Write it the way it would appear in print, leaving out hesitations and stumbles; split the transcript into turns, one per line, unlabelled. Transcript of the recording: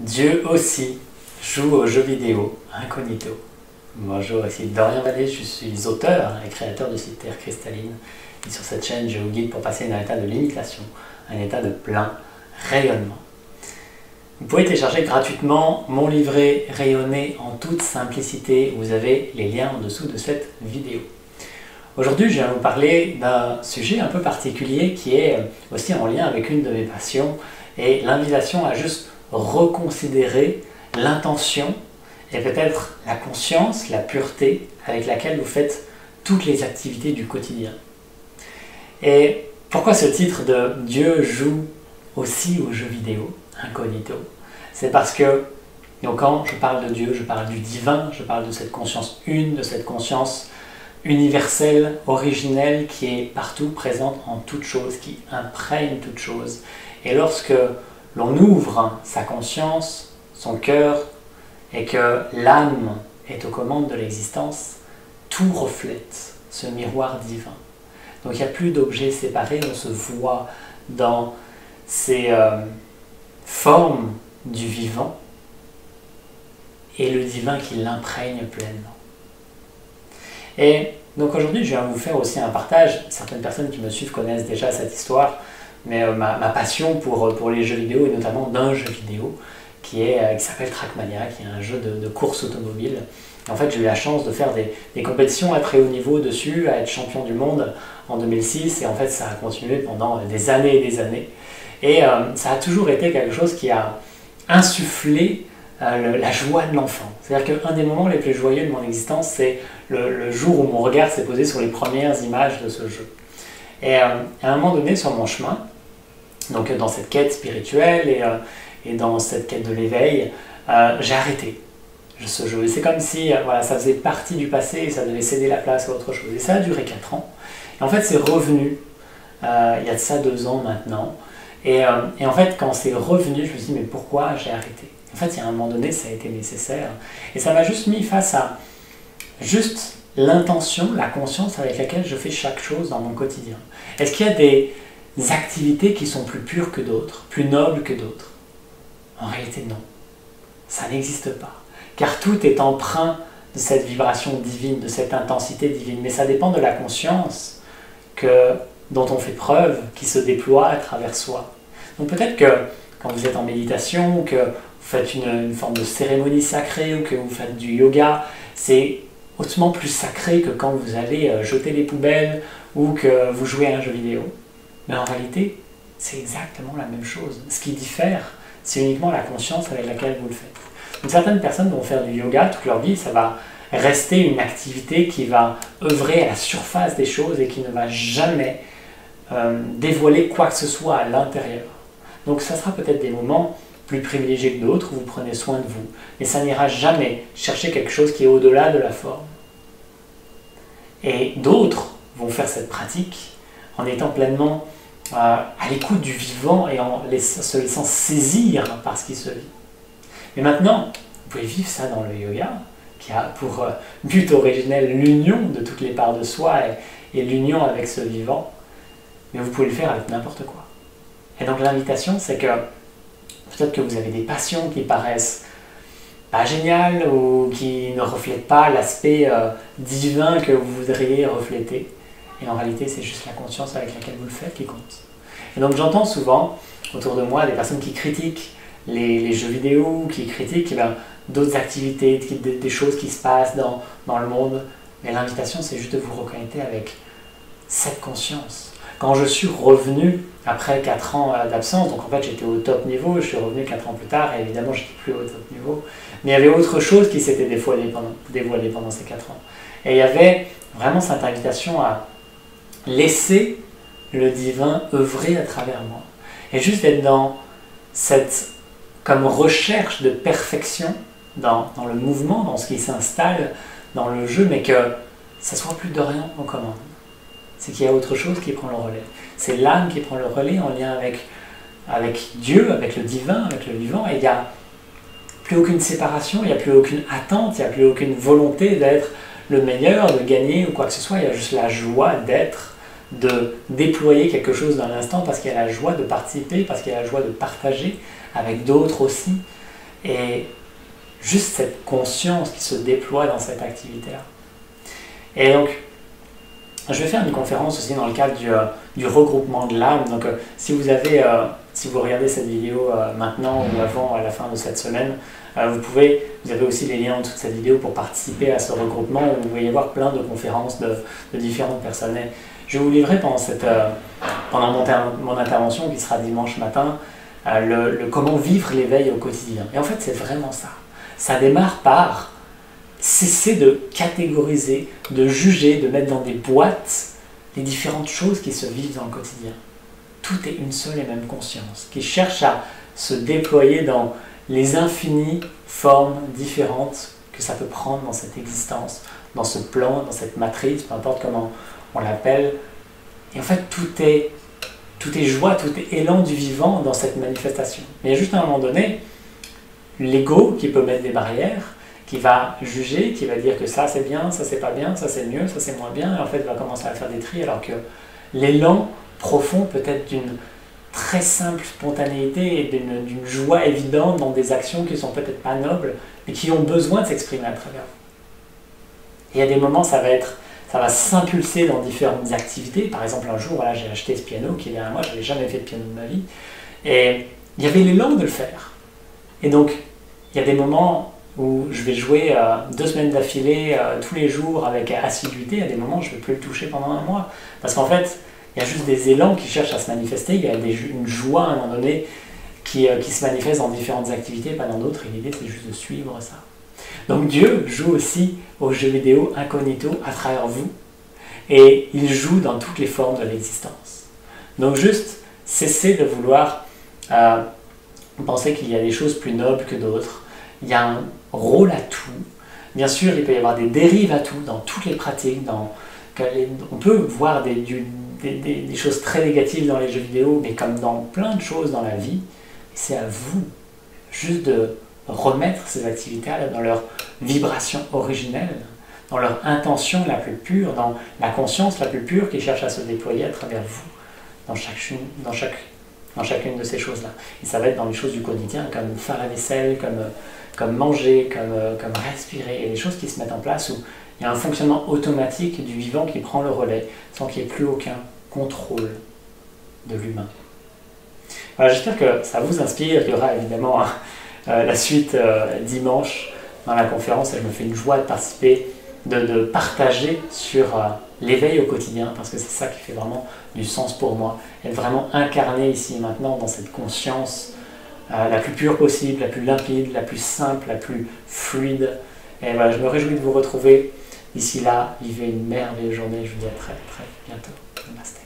Dieu aussi joue aux jeux vidéo incognito. Bonjour, ici Dorian Vallée, je suis auteur et créateur du site Terre Cristalline. Et sur cette chaîne, je vous guide pour passer d'un état de limitation à un état de plein rayonnement. Vous pouvez télécharger gratuitement mon livret rayonné en toute simplicité. Vous avez les liens en dessous de cette vidéo. Aujourd'hui, je viens vous parler d'un sujet un peu particulier qui est aussi en lien avec une de mes passions et l'invitation à juste reconsidérer l'intention et peut-être la conscience, la pureté avec laquelle vous faites toutes les activités du quotidien. Et pourquoi ce titre de Dieu joue aussi aux jeux vidéo incognito? C'est parce que donc quand je parle de Dieu, je parle du divin, je parle de cette conscience une, de cette conscience universelle, originelle, qui est partout présente en toute chose, qui imprègne toute chose. Et lorsque l'on ouvre sa conscience, son cœur, et que l'âme est aux commandes de l'existence, tout reflète ce miroir divin. Donc il n'y a plus d'objets séparés, on se voit dans ces formes du vivant et le divin qui l'imprègne pleinement. Et donc aujourd'hui, je viens vous faire aussi un partage. Certaines personnes qui me suivent connaissent déjà cette histoire, mais ma passion pour les jeux vidéo, et notamment d'un jeu vidéo qui s'appelle Trackmania, qui est un jeu de course automobile. Et en fait, j'ai eu la chance de faire des compétitions à très haut niveau dessus, à être champion du monde en 2006, et en fait, ça a continué pendant des années et des années. Et ça a toujours été quelque chose qui a insufflé la joie de l'enfant. C'est-à-dire qu'un des moments les plus joyeux de mon existence, c'est le jour où mon regard s'est posé sur les premières images de ce jeu. Et à un moment donné, sur mon chemin, donc dans cette quête spirituelle et dans cette quête de l'éveil, j'ai arrêté ce jeu. C'est comme si voilà, ça faisait partie du passé et ça devait céder la place à autre chose. Et ça a duré 4 ans. Et en fait, c'est revenu il y a de ça 2 ans maintenant. Et en fait, quand c'est revenu, je me suis dit, mais pourquoi j'ai arrêté? En fait, il y a un moment donné, ça a été nécessaire. Et ça m'a juste mis face à juste l'intention, la conscience avec laquelle je fais chaque chose dans mon quotidien. Est-ce qu'il y a des activités qui sont plus pures que d'autres, plus nobles que d'autres? En réalité, non. Ça n'existe pas. Car tout est empreint de cette vibration divine, de cette intensité divine. Mais ça dépend de la conscience dont on fait preuve, qui se déploie à travers soi. Donc peut-être que quand vous êtes en méditation, que vous faites une forme de cérémonie sacrée ou que vous faites du yoga, c'est hautement plus sacré que quand vous allez jeter les poubelles ou que vous jouez à un jeu vidéo. Mais en réalité, c'est exactement la même chose. Ce qui diffère, c'est uniquement la conscience avec laquelle vous le faites. Donc certaines personnes vont faire du yoga toute leur vie, ça va rester une activité qui va œuvrer à la surface des choses et qui ne va jamais dévoiler quoi que ce soit à l'intérieur. Donc ça sera peut-être des moments plus privilégiés que d'autres où vous prenez soin de vous. Mais ça n'ira jamais chercher quelque chose qui est au-delà de la forme. Et d'autres vont faire cette pratique en étant pleinement à l'écoute du vivant et en se laissant saisir par ce qui se vit. Mais maintenant, vous pouvez vivre ça dans le yoga, qui a pour but originel l'union de toutes les parts de soi et l'union avec ce vivant. Mais vous pouvez le faire avec n'importe quoi. Et donc l'invitation, c'est que peut-être que vous avez des passions qui paraissent pas géniales ou qui ne reflètent pas l'aspect divin que vous voudriez refléter. Et en réalité, c'est juste la conscience avec laquelle vous le faites qui compte. Et donc j'entends souvent autour de moi des personnes qui critiquent les jeux vidéo, qui critiquent d'autres activités, des choses qui se passent dans le monde. Mais l'invitation, c'est juste de vous reconnecter avec cette conscience. Quand je suis revenu après 4 ans d'absence, donc en fait j'étais au top niveau, je suis revenu 4 ans plus tard, et évidemment j'étais plus au top niveau, mais il y avait autre chose qui s'était dévoilée pendant ces 4 ans. Et il y avait vraiment cette invitation à laisser le divin œuvrer à travers moi. Et juste être dans cette comme recherche de perfection dans le mouvement, dans ce qui s'installe dans le jeu, mais que ça soit plus de rien en commande. C'est qu'il y a autre chose qui prend le relais. C'est l'âme qui prend le relais en lien avec Dieu, avec le divin, avec le vivant, et il n'y a plus aucune séparation, il n'y a plus aucune attente, il n'y a plus aucune volonté d'être le meilleur, de gagner ou quoi que ce soit, il y a juste la joie d'être, de déployer quelque chose dans l'instant parce qu'il y a la joie de participer, parce qu'il y a la joie de partager avec d'autres aussi. et juste cette conscience qui se déploie dans cette activité-là. Et donc, je vais faire une conférence aussi dans le cadre du regroupement de l'âme. Donc, si vous regardez cette vidéo maintenant ou avant, à la fin de cette semaine, vous avez aussi les liens en dessous de cette vidéo pour participer à ce regroupement où vous voyez voir plein de conférences de différentes personnes. Et je vais vous livrer pendant mon intervention qui sera dimanche matin, le comment vivre l'éveil au quotidien. Et en fait, c'est vraiment ça. Ça démarre par cesser de catégoriser, de juger, de mettre dans des boîtes les différentes choses qui se vivent dans le quotidien. Tout est une seule et même conscience qui cherche à se déployer dans les infinies formes différentes que ça peut prendre dans cette existence, dans ce plan, dans cette matrice, peu importe comment on l'appelle. Et en fait, tout est joie, tout est élan du vivant dans cette manifestation. Mais il y a juste à un moment donné, l'ego qui peut mettre des barrières, qui va juger, qui va dire que ça c'est bien, ça c'est pas bien, ça c'est mieux, ça c'est moins bien, et en fait va commencer à faire des tris, alors que l'élan profond peut-être d'une très simple spontanéité et d'une joie évidente dans des actions qui sont peut-être pas nobles, mais qui ont besoin de s'exprimer à travers vous. Et à des moments, ça va s'impulser dans différentes activités. Par exemple, un jour, voilà, j'ai acheté ce piano qui est derrière moi, je n'avais jamais fait de piano de ma vie, et il y avait l'élan de le faire. Et donc, il y a des moments où je vais jouer 2 semaines d'affilée, tous les jours, avec assiduité. À des moments, je ne vais plus le toucher pendant un mois. Parce qu'en fait, il y a juste des élans qui cherchent à se manifester, il y a une joie à un moment donné qui se manifeste dans différentes activités, pas dans d'autres, et l'idée c'est juste de suivre ça. Donc Dieu joue aussi aux jeux vidéo incognito à travers vous, et il joue dans toutes les formes de l'existence. Donc juste, cessez de vouloir penser qu'il y a des choses plus nobles que d'autres. Il y a un rôle à tout. Bien sûr, il peut y avoir des dérives à tout, dans toutes les pratiques, on peut voir des choses très négatives dans les jeux vidéo, mais comme dans plein de choses dans la vie, c'est à vous juste de remettre ces activités-là dans leur vibration originelle, dans leur intention la plus pure, dans la conscience la plus pure qui cherche à se déployer à travers vous, dans chacune de ces choses-là. Et ça va être dans les choses du quotidien, comme faire la vaisselle, comme manger, comme respirer. Il y a des choses qui se mettent en place où il y a un fonctionnement automatique du vivant qui prend le relais, sans qu'il n'y ait plus aucun contrôle de l'humain. Voilà, j'espère que ça vous inspire. Il y aura évidemment la suite dimanche dans la conférence, et je me fais une joie de participer, de partager sur l'éveil au quotidien, parce que c'est ça qui fait vraiment du sens pour moi. Être vraiment incarné ici et maintenant dans cette conscience la plus pure possible, la plus limpide, la plus simple, la plus fluide. Et voilà, je me réjouis de vous retrouver. D'ici là, vivez une merveilleuse journée. Je vous dis à très très bientôt. Namaste.